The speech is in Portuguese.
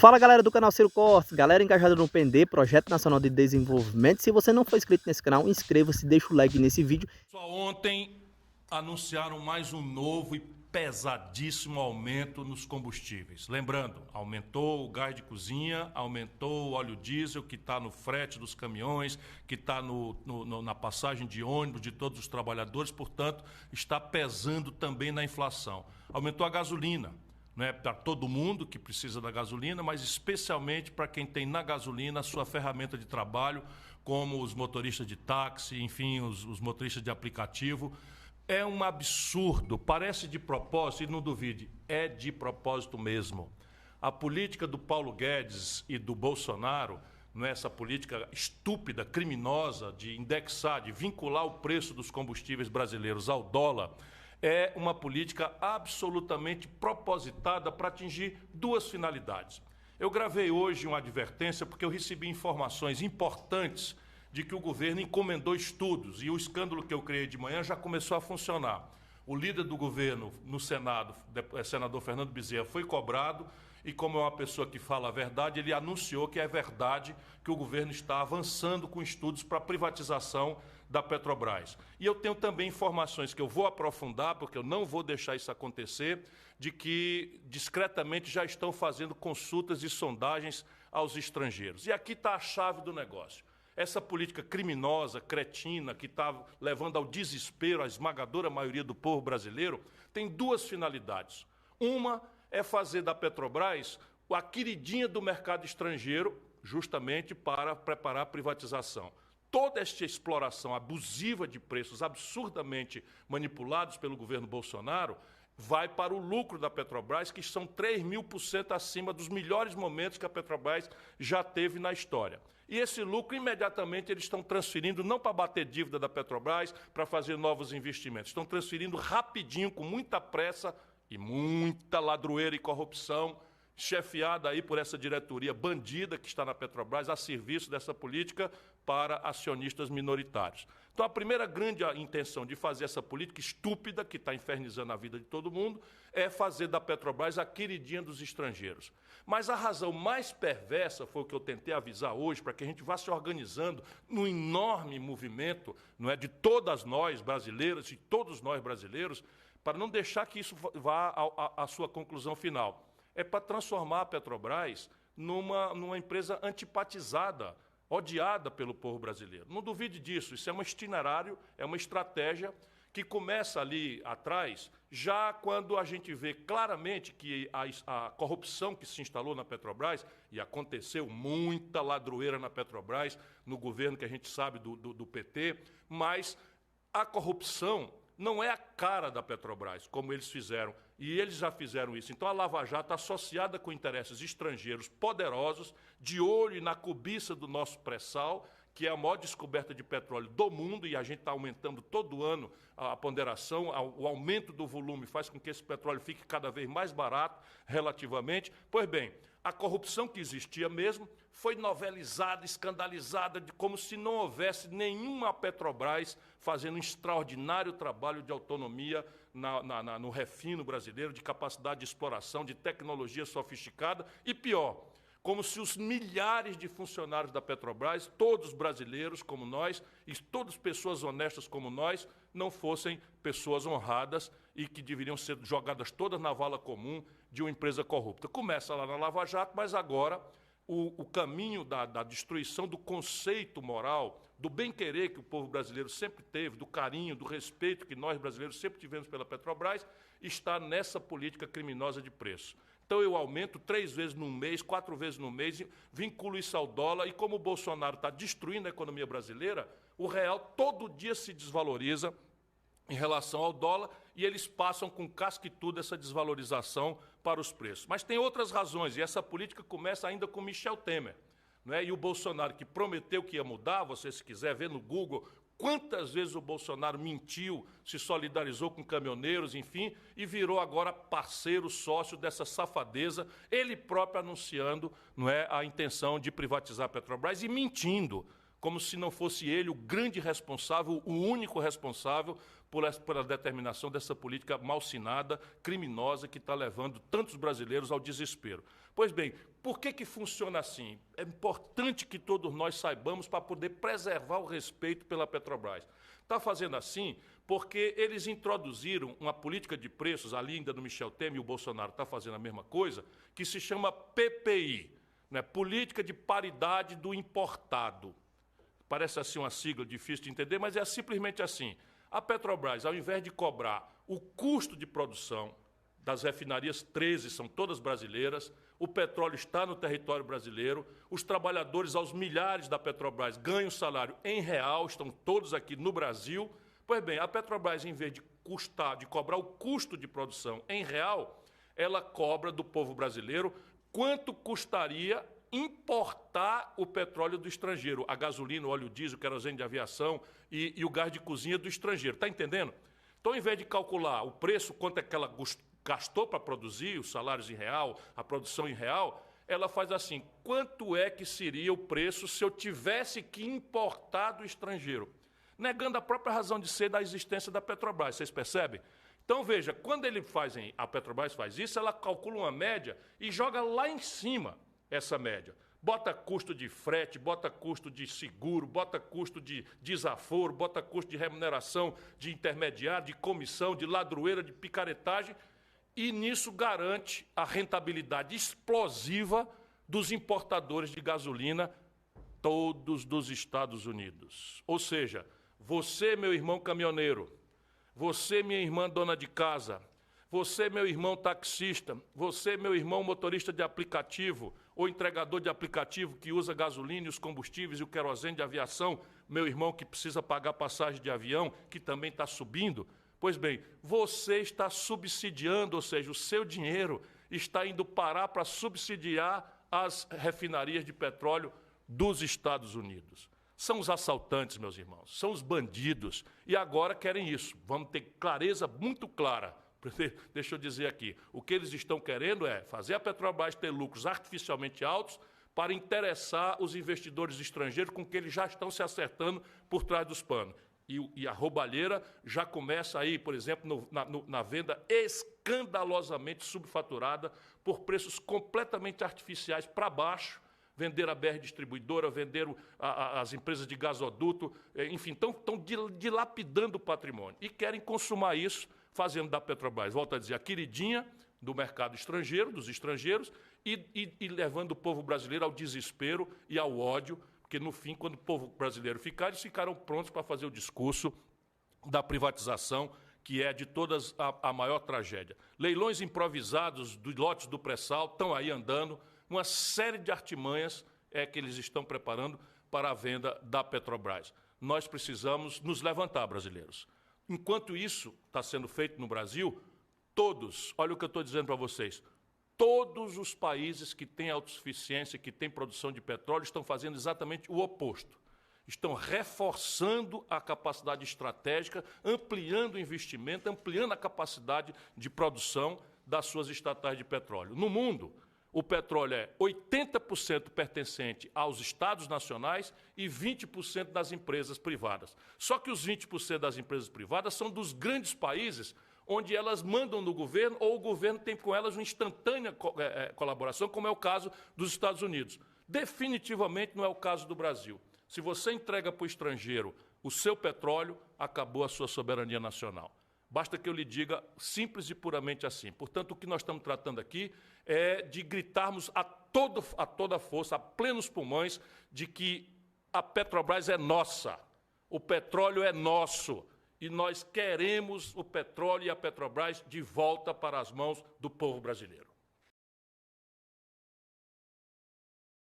Fala galera do canal Ciro Cortes, galera engajada no PND, Projeto Nacional de Desenvolvimento. Se você não for inscrito nesse canal, inscreva-se, deixa o like nesse vídeo. Só ontem anunciaram mais um novo e pesadíssimo aumento nos combustíveis. Lembrando, aumentou o gás de cozinha, aumentou o óleo diesel que está no frete dos caminhões, que está na passagem de ônibus de todos os trabalhadores, portanto, está pesando também na inflação. Aumentou a gasolina. Não é para todo mundo que precisa da gasolina, mas especialmente para quem tem na gasolina a sua ferramenta de trabalho, como os motoristas de táxi, enfim, os motoristas de aplicativo. É um absurdo, parece de propósito, e não duvide, é de propósito mesmo. A política do Paulo Guedes e do Bolsonaro, não é essa política estúpida, criminosa, de indexar, de vincular o preço dos combustíveis brasileiros ao dólar, é uma política absolutamente propositada para atingir duas finalidades. Eu gravei hoje uma advertência porque eu recebi informações importantes de que o governo encomendou estudos e o escândalo que eu criei de manhã já começou a funcionar. O líder do governo no Senado, senador Fernando Bezerra, foi cobrado e, como é uma pessoa que fala a verdade, ele anunciou que é verdade que o governo está avançando com estudos para a privatização da Petrobras. E eu tenho também informações que eu vou aprofundar, porque eu não vou deixar isso acontecer, de que discretamente já estão fazendo consultas e sondagens aos estrangeiros. E aqui está a chave do negócio. Essa política criminosa, cretina, que está levando ao desespero a esmagadora maioria do povo brasileiro, tem duas finalidades. Uma é fazer da Petrobras a queridinha do mercado estrangeiro, justamente para preparar a privatização. Toda esta exploração abusiva de preços absurdamente manipulados pelo governo Bolsonaro vai para o lucro da Petrobras, que são 3.000% acima dos melhores momentos que a Petrobras já teve na história. E esse lucro, imediatamente, eles estão transferindo, não para bater dívida da Petrobras, para fazer novos investimentos, estão transferindo rapidinho, com muita pressa e muita ladroeira e corrupção, chefiada aí por essa diretoria bandida que está na Petrobras, a serviço dessa política para acionistas minoritários. Então, a primeira grande intenção de fazer essa política estúpida, que está infernizando a vida de todo mundo, é fazer da Petrobras a queridinha dos estrangeiros. Mas a razão mais perversa, foi o que eu tentei avisar hoje, para que a gente vá se organizando num enorme movimento, não é, de todas nós brasileiras e todos nós brasileiros, para não deixar que isso vá à sua conclusão final. É para transformar a Petrobras numa empresa antipatizada, odiada pelo povo brasileiro. Não duvide disso, isso é um itinerário, é uma estratégia que começa ali atrás, já quando a gente vê claramente que a corrupção que se instalou na Petrobras, e aconteceu muita ladroeira na Petrobras, no governo que a gente sabe do PT, mas a corrupção não é a cara da Petrobras, como eles fizeram, e eles já fizeram isso. Então, a Lava Jato está associada com interesses estrangeiros poderosos, de olho na cobiça do nosso pré-sal, que é a maior descoberta de petróleo do mundo, e a gente está aumentando todo ano a ponderação, o aumento do volume faz com que esse petróleo fique cada vez mais barato relativamente. Pois bem, a corrupção que existia mesmo foi novelizada, escandalizada, como se não houvesse nenhuma Petrobras fazendo um extraordinário trabalho de autonomia no refino brasileiro, de capacidade de exploração, de tecnologia sofisticada, e pior, como se os milhares de funcionários da Petrobras, todos brasileiros como nós, e todas pessoas honestas como nós, não fossem pessoas honradas e que deveriam ser jogadas todas na vala comum de uma empresa corrupta. Começa lá na Lava Jato, mas agora o caminho da destruição do conceito moral, do bem-querer que o povo brasileiro sempre teve, do carinho, do respeito que nós brasileiros sempre tivemos pela Petrobras, está nessa política criminosa de preço. Então, eu aumento 3 vezes no mês, 4 vezes no mês, vinculo isso ao dólar, e como o Bolsonaro está destruindo a economia brasileira, o real todo dia se desvaloriza em relação ao dólar, e eles passam com casca e tudo essa desvalorização para os preços. Mas tem outras razões, e essa política começa ainda com Michel Temer, né? E o Bolsonaro, que prometeu que ia mudar, você se quiser ver no Google, quantas vezes o Bolsonaro mentiu, se solidarizou com caminhoneiros, enfim, e virou agora parceiro, sócio dessa safadeza, ele próprio anunciando, não é, a intenção de privatizar a Petrobras e mentindo, como se não fosse ele o grande responsável, o único responsável pela determinação dessa política malsinada, criminosa, que está levando tantos brasileiros ao desespero. Pois bem, por que funciona assim? É importante que todos nós saibamos para poder preservar o respeito pela Petrobras. Está fazendo assim porque eles introduziram uma política de preços, ali ainda do Michel Temer, e o Bolsonaro está fazendo a mesma coisa, que se chama PPI, né? Política de Paridade do Importado. Parece assim uma sigla difícil de entender, mas é simplesmente assim. A Petrobras, ao invés de cobrar o custo de produção das refinarias, 13 são todas brasileiras, o petróleo está no território brasileiro, os trabalhadores, aos milhares da Petrobras, ganham salário em real, estão todos aqui no Brasil. Pois bem, a Petrobras, em vez de cobrar o custo de produção em real, ela cobra do povo brasileiro quanto custaria importar o petróleo do estrangeiro, a gasolina, o óleo diesel, o querosene de aviação e o gás de cozinha do estrangeiro. Está entendendo? Então, ao invés de calcular o preço, quanto é que ela gastou para produzir, os salários em real, a produção em real, ela faz assim: quanto é que seria o preço se eu tivesse que importar do estrangeiro? Negando a própria razão de ser da existência da Petrobras, vocês percebem? Então, veja, quando a Petrobras faz isso, ela calcula uma média e joga lá em cima essa média. Bota custo de frete, bota custo de seguro, bota custo de desaforo, bota custo de remuneração de intermediário, de comissão, de ladroeira, de picaretagem, e nisso garante a rentabilidade explosiva dos importadores de gasolina, todos dos Estados Unidos. Ou seja, você, meu irmão caminhoneiro, você, minha irmã dona de casa, você, meu irmão taxista, você, meu irmão motorista de aplicativo ou entregador de aplicativo que usa gasolina, os combustíveis e o querosene de aviação, meu irmão que precisa pagar passagem de avião, que também está subindo. Pois bem, você está subsidiando, ou seja, o seu dinheiro está indo parar para subsidiar as refinarias de petróleo dos Estados Unidos. São os assaltantes, meus irmãos, são os bandidos, e agora querem isso. Vamos ter clareza muito clara. Deixa eu dizer aqui, o que eles estão querendo é fazer a Petrobras ter lucros artificialmente altos para interessar os investidores estrangeiros com que eles já estão se acertando por trás dos panos. E a roubalheira já começa aí, por exemplo, na venda escandalosamente subfaturada por preços completamente artificiais para baixo. Venderam a BR Distribuidora, venderam as empresas de gasoduto, enfim, estão dilapidando o patrimônio e querem consumar isso, fazendo da Petrobras, volto a dizer, a queridinha do mercado estrangeiro, dos estrangeiros, e levando o povo brasileiro ao desespero e ao ódio, porque, no fim, quando o povo brasileiro ficar, eles ficaram prontos para fazer o discurso da privatização, que é de todas a maior tragédia. Leilões improvisados dos lotes do pré-sal estão aí andando, uma série de artimanhas que eles estão preparando para a venda da Petrobras. Nós precisamos nos levantar, brasileiros. Enquanto isso está sendo feito no Brasil, olha o que eu estou dizendo para vocês, todos os países que têm autossuficiência, que têm produção de petróleo, estão fazendo exatamente o oposto. Estão reforçando a capacidade estratégica, ampliando o investimento, ampliando a capacidade de produção das suas estatais de petróleo. No mundo, o petróleo é 80% pertencente aos estados nacionais e 20% das empresas privadas. Só que os 20% das empresas privadas são dos grandes países onde elas mandam no governo ou o governo tem com elas uma instantânea colaboração, como é o caso dos Estados Unidos. Definitivamente não é o caso do Brasil. Se você entrega para o estrangeiro o seu petróleo, acabou a sua soberania nacional. Basta que eu lhe diga simples e puramente assim. Portanto, o que nós estamos tratando aqui é de gritarmos a toda força, a plenos pulmões, de que a Petrobras é nossa, o petróleo é nosso, e nós queremos o petróleo e a Petrobras de volta para as mãos do povo brasileiro.